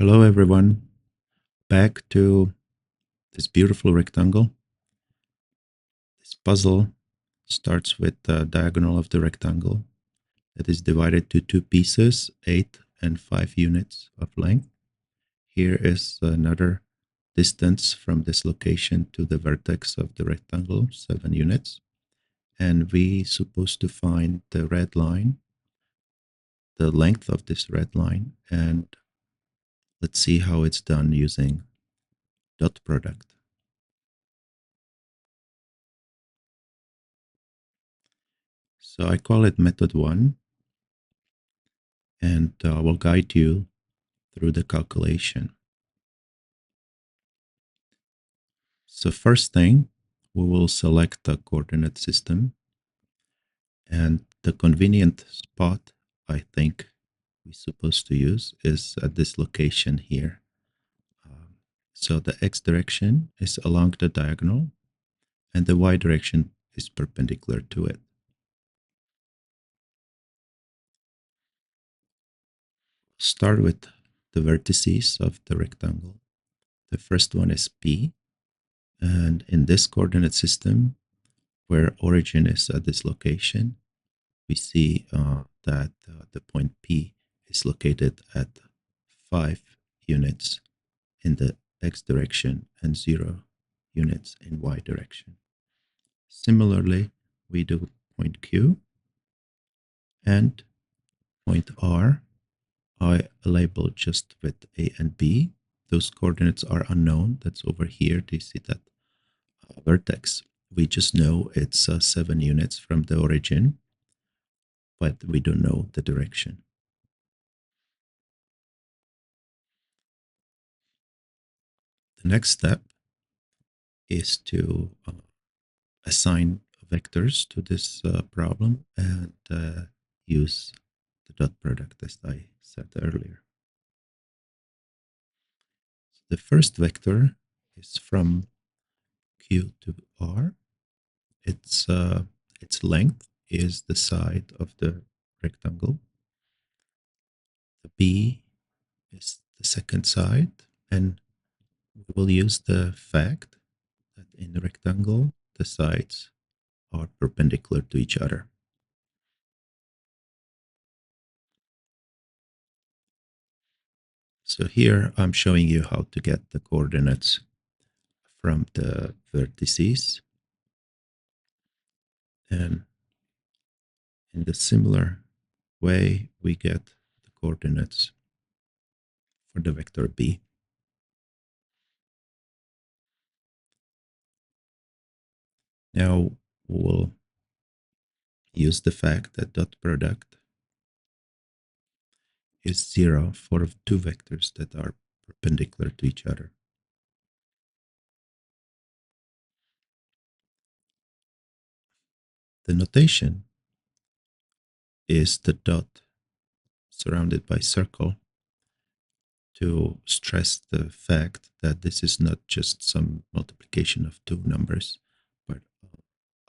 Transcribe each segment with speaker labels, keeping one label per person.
Speaker 1: Hello everyone, back to this beautiful rectangle. This puzzle starts with the diagonal of the rectangle that is divided to two pieces, 8 and 5 units of length. Here is another distance from this location to the vertex of the rectangle, 7 units. And we supposed to find the red line, the length of this red line, and let's see how it's done using dot product. So I call it method 1, and I will guide you through the calculation. So first thing, we will select the coordinate system, and the convenient spot I think we're supposed to use is at this location here. So the x direction is along the diagonal and the y direction is perpendicular to it. Start with the vertices of the rectangle. The first one is P, and in this coordinate system, where origin is at this location, we see that the point P is located at 5 units in the x direction and 0 units in y direction. Similarly, we do point Q and point R. I label just with A and B. Those coordinates are unknown. That's over here. Do you see that vertex? We just know it's 7 units from the origin, but we don't know the direction. The next step is to assign vectors to this problem and use the dot product as I said earlier. So the first vector is from Q to R. Its length is the side of the rectangle. The B is the second side, and we will use the fact that in the rectangle the sides are perpendicular to each other. So here I'm showing you how to get the coordinates from the vertices, and in the similar way we get the coordinates for the vector B. Now we'll use the fact that dot product is 0 for two vectors that are perpendicular to each other. The notation is the dot surrounded by circle to stress the fact that this is not just some multiplication of two numbers, but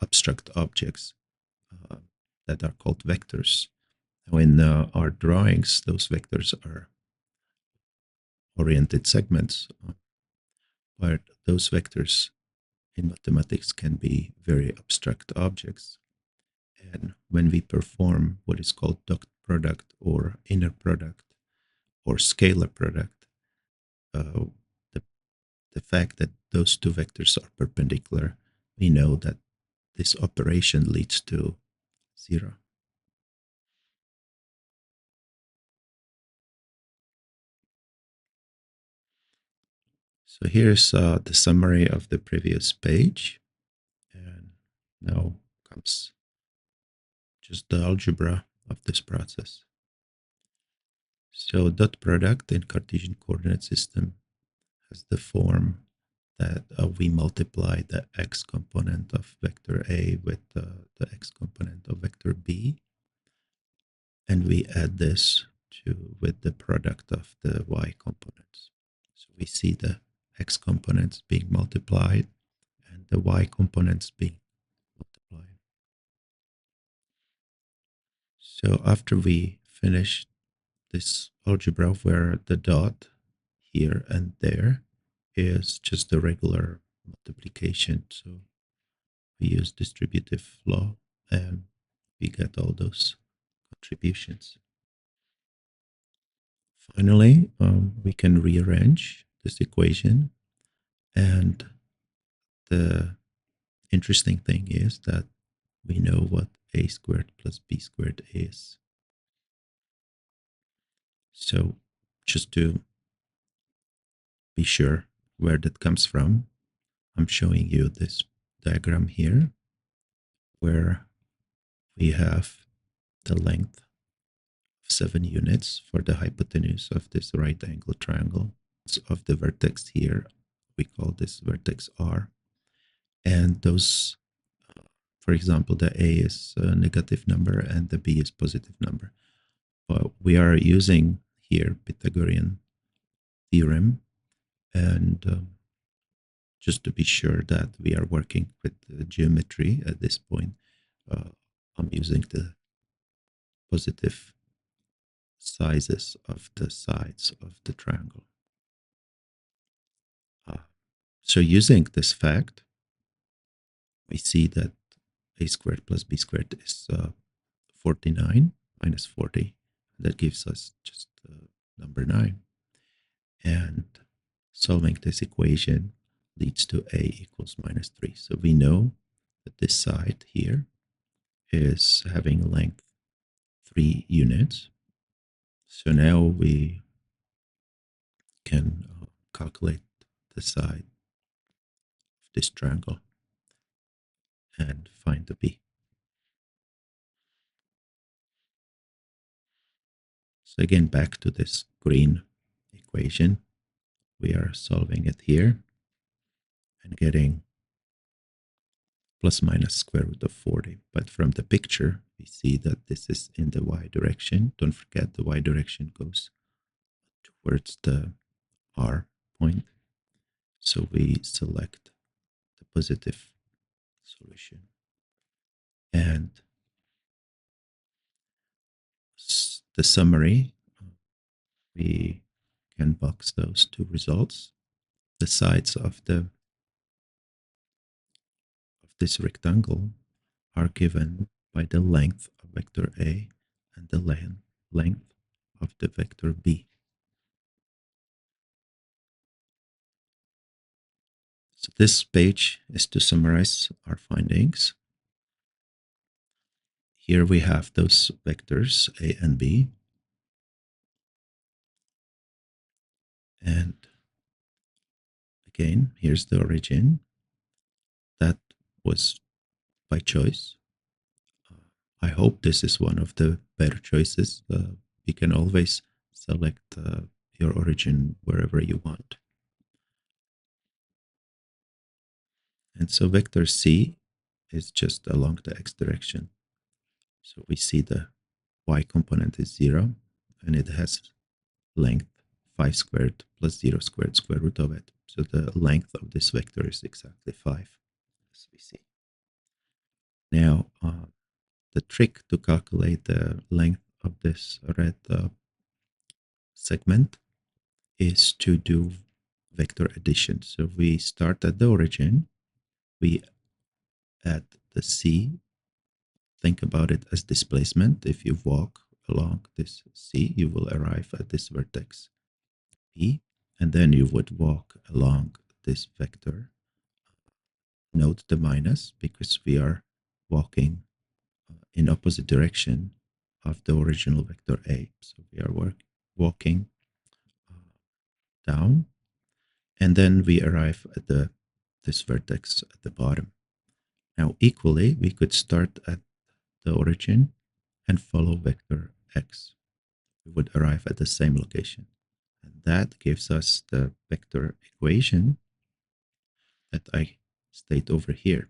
Speaker 1: abstract objects that are called vectors. Now in our drawings, those vectors are oriented segments, but those vectors in mathematics can be very abstract objects. And when we perform what is called dot product or inner product or scalar product, uh, the, the fact that those two vectors are perpendicular, we know that this operation leads to 0. So here's the summary of the previous page. And now comes just the algebra of this process. So dot product in Cartesian coordinate system has the form that we multiply the x component of vector A with the x component of vector B, and we add this with the product of the y components. So we see the x components being multiplied and the y components being multiplied. So after we finish this algebra where the dot here and there is just the regular multiplication. So we use distributive law and we get all those contributions. Finally, we can rearrange this equation, and the interesting thing is that we know what a squared plus b squared is. So just to be sure where that comes from, I'm showing you this diagram here where we have the length of 7 units for the hypotenuse of this right angle triangle. Of the vertex here, we call this vertex R. And those, for example, the A is a negative number and the B is positive number. But we are using here Pythagorean theorem, and just to be sure that we are working with the geometry at this point, I'm using the positive sizes of the sides of the triangle. So using this fact, we see that a squared plus b squared is 49 minus 40. That gives us just number 9. And solving this equation leads to a equals minus 3. So we know that this side here is having length 3 units. So now we can calculate the side of this triangle and find the b. So again, back to this green equation, we are solving it here and getting plus minus square root of 40. But from the picture, we see that this is in the y direction. Don't forget the y direction goes towards the R point. So we select the positive solution. And the summary, we can box those two results. The sides of this rectangle are given by the length of vector A and the length of the vector B. So this page is to summarize our findings. Here we have those vectors A and B. And again, here's the origin. That was by choice. I hope this is one of the better choices. You can always select your origin wherever you want. And so vector C is just along the x direction. So we see the y component is 0, and it has length 5 squared plus 0 squared square root of it. So the length of this vector is exactly 5, as we see. Now, the trick to calculate the length of this red segment is to do vector addition. So we start at the origin, we add the C. Think about it as displacement. If you walk along this C, you will arrive at this vertex P, and then you would walk along this vector. Note the minus because we are walking in opposite direction of the original vector A. So we are walking down, and then we arrive at this vertex at the bottom. Now, equally, we could start at the origin and follow vector x. We would arrive at the same location. And that gives us the vector equation that I state over here,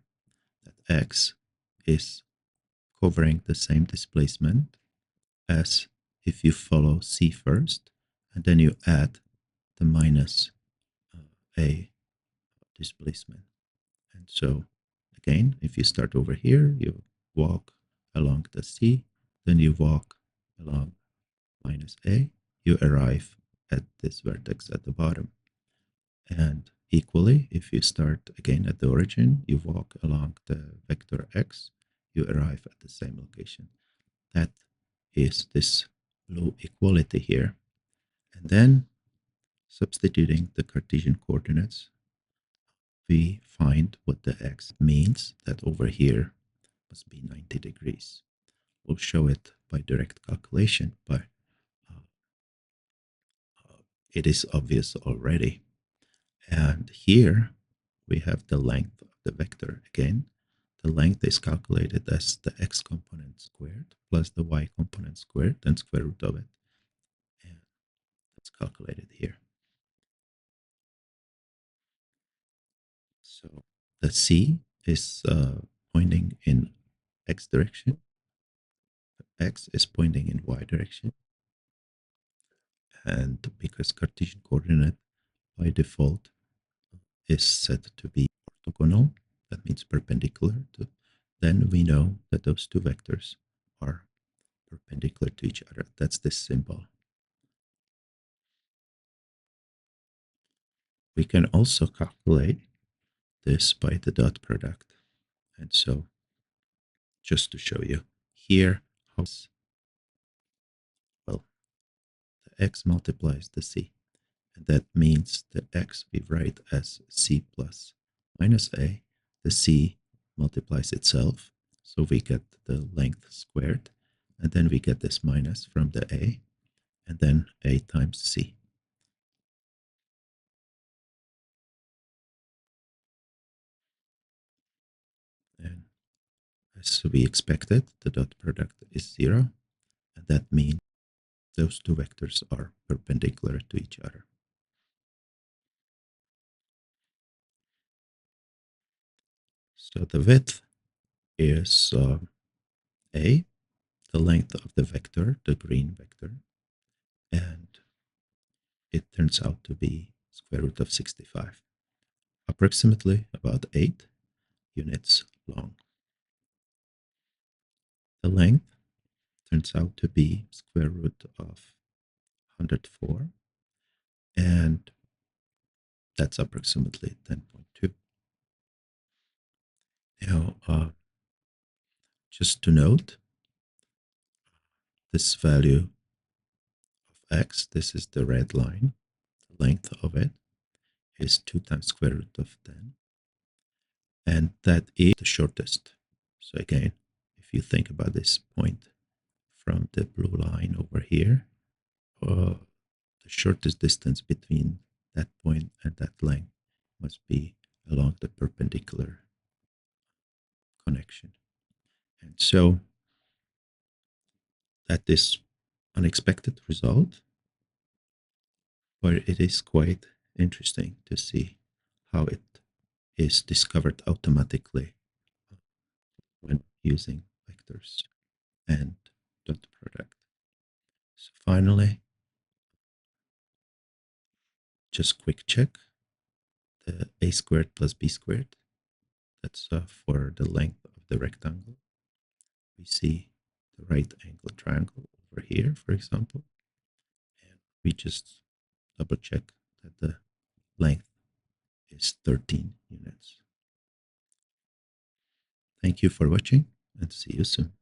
Speaker 1: that x is covering the same displacement as if you follow c first, and then you add the minus a displacement. And so, again, if you start over here, you walk along the c, then you walk along minus a, you arrive at this vertex at the bottom. And equally, if you start again at the origin, you walk along the vector x, you arrive at the same location. That is this low equality here. And then substituting the Cartesian coordinates, we find what the x means, that over here must be 90 degrees. We'll show it by direct calculation, but it is obvious already. And here we have the length of the vector again. The length is calculated as the x component squared plus the y component squared and square root of it. And it's calculated here. So the c is pointing in x direction. X is pointing in y direction. And because Cartesian coordinate by default is set to be orthogonal, that means perpendicular to, then we know that those two vectors are perpendicular to each other. That's this symbol. We can also calculate this by the dot product. And so just to show you here, how, well, the x multiplies the c. And that means the x we write as c plus minus a. The c multiplies itself. So we get the length squared. And then we get this minus from the a. And then a times c. And as we expected, the dot product is 0. And that means those two vectors are perpendicular to each other. So the width is a, the length of the vector, the green vector, and it turns out to be square root of 65, approximately about 8 units long. The length turns out to be square root of 104, and that's approximately 10.2. Now, just to note, this value of x, this is the red line, the length of it is 2 times square root of 10, and that is the shortest. So again, if you think about this point from the blue line over here, the shortest distance between that point and that length must be along the perpendicular connection. And so that is unexpected result, but it is quite interesting to see how it is discovered automatically when using vectors and dot product. So finally, just quick check, the a squared plus b squared, that's for the length of the rectangle. We see the right angle triangle over here, for example, and we just double check that the length is 13 units. Thank you for watching and see you soon.